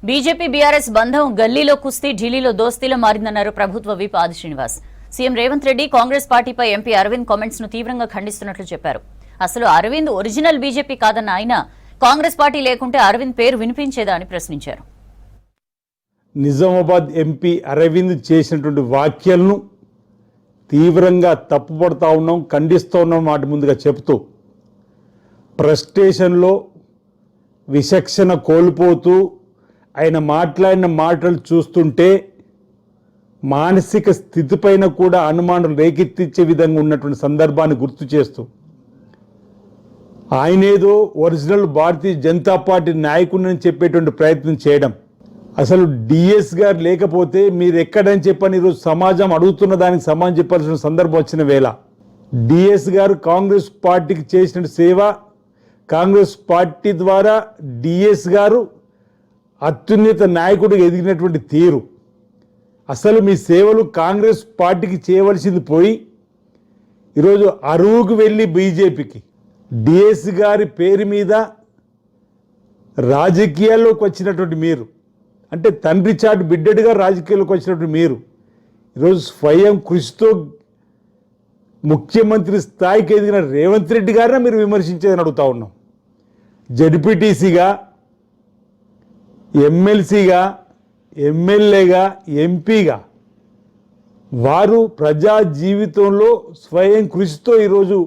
BJP BRS బంధం గల్లీలో కుస్తీ ఢిల్లీలో దోస్తీలో మారిందన్నారు ప్రభుత్వ విప్ ఆది శ్రీనివాస్. సీఎం రేవంత్ రెడ్డి కాంగ్రెస్ పార్టీపై ఎంపీ అరవింద్ కామెంట్స్ ను తీవ్రంగా ఖండిస్తున్నట్లు చెప్పారు. అసలు అరవింద్ ఒరిజినల్ బీజేపీ కాదన్న ఆయన కాంగ్రెస్ పార్టీ లేకుంటే అరవింద్ పేరు వినిపించేదా అని ప్రశ్నించారు. నిజామాబాద్ ఎంపీ అరవింద్ చేసినటువంటి వ్యాఖ్యలను తీవ్రంగా తప్పుపడతా ఉన్నాం, ఖండిస్తూ ఉన్నాం మాట ముందుగా చెప్తూ, ఫ్రస్ట్రేషన్లో విచక్షణ కోల్పోతూ ఆయన మాట్లాడిన మాటలు చూస్తుంటే మానసిక స్థితిపైన కూడా అనుమానం రేకెత్తించే విధంగా ఉన్నటువంటి సందర్భాన్ని గుర్తు చేస్తూ, ఆయనేదో ఒరిజినల్ భారతీయ జనతా పార్టీ నాయకుడిని చెప్పేటువంటి ప్రయత్నం చేయడం, అసలు డిఎస్ గారు లేకపోతే మీరు ఎక్కడని చెప్పని ఈరోజు సమాజం అడుగుతున్న దానికి సమాజం చెప్పాల్సిన సందర్భం వచ్చిన వేళ డిఎస్ గారు కాంగ్రెస్ పార్టీకి చేసిన సేవ, కాంగ్రెస్ పార్టీ ద్వారా డిఎస్ గారు అత్యున్నత నాయకుడిగా ఎదిగినటువంటి తీరు, అసలు మీ సేవలు కాంగ్రెస్ పార్టీకి చేయవలసింది పోయి ఈరోజు అరువుకు వెళ్ళి బీజేపీకి డిఎస్ గారి పేరు మీద రాజకీయాల్లోకి వచ్చినటువంటి మీరు, అంటే తండ్రి చాటు బిడ్డడిగా రాజకీయాల్లోకి వచ్చినటువంటి మీరు ఈరోజు స్వయం కృషితో ముఖ్యమంత్రి స్థాయికి ఎదిగిన రేవంత్ రెడ్డి గారిని మీరు విమర్శించేదని అడుగుతా ఉన్నాం. జడ్పీటీసీగా, ఎమ్మెల్సీగా, ఎమ్మెల్యేగా, ఎంపీగా వారు ప్రజా జీవితంలో స్వయం కృషితో ఈరోజు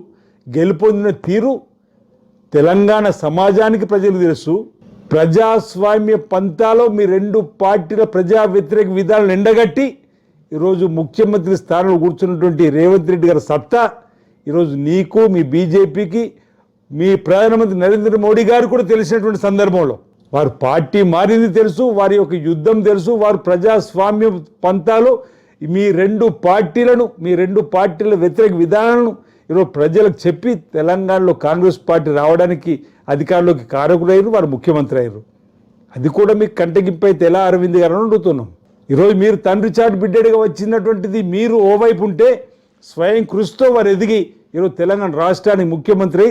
గెలుపొందిన తీరు తెలంగాణ సమాజానికి ప్రజలు తెలుసు. ప్రజాస్వామ్య పంతాలో మీ రెండు పార్టీల ప్రజా వ్యతిరేక విధానాలను ఎండగట్టి ఈరోజు ముఖ్యమంత్రి స్థానంలో కూర్చున్నటువంటి రేవంత్ రెడ్డి గారి సత్తా ఈరోజు నీకు, మీ బీజేపీకి, మీ ప్రధానమంత్రి నరేంద్ర మోడీ గారు కూడా తెలిసినటువంటి సందర్భంలో వారు పార్టీ మారింది తెలుసు, వారి యొక్క యుద్ధం తెలుసు, వారు ప్రజాస్వామ్య పంతాలో మీ రెండు పార్టీల వ్యతిరేక విధానాలను ఈరోజు ప్రజలకు చెప్పి తెలంగాణలో కాంగ్రెస్ పార్టీ రావడానికి అధికారంలోకి కారకులయ్యారు, వారు ముఖ్యమంత్రి అయ్యారు. అది కూడా మీకు కంటగింపు అయితే ఎలా అరవింద్ గారు అని అడుగుతున్నాం. ఈరోజు మీరు తండ్రి చాటు బిడ్డడిగా వచ్చినటువంటిది మీరు ఓవైపు ఉంటే, స్వయం కృషితో వారు ఎదిగి ఈరోజు తెలంగాణ రాష్ట్రానికి ముఖ్యమంత్రి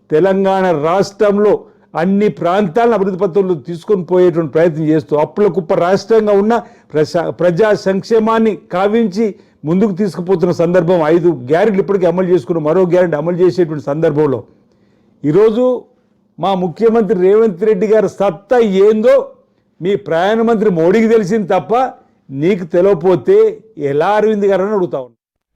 తెలంగాణ రాష్ట్రంలో అన్ని ప్రాంతాలను అభివృద్ధి పత్రంలో తీసుకొని పోయేటువంటి ప్రయత్నం చేస్తూ అప్పుల కుప్ప రాష్ట్రంగా ఉన్న ప్రజా సంక్షేమాన్ని కావించి ముందుకు తీసుకుపోతున్న సందర్భం, 5 గ్యారెంటీలు ఇప్పటికీ అమలు చేసుకున్న మరో గ్యారెంటీ అమలు చేసేటువంటి సందర్భంలో ఈరోజు మా ముఖ్యమంత్రి రేవంత్ రెడ్డి గారి సత్తా ఏందో మీ ప్రధానమంత్రి మోడీకి తెలిసింది తప్ప నీకు తెలియకపోతే ఎలా అరవింద్ గారు అని అడుగుతా ఉన్నాను.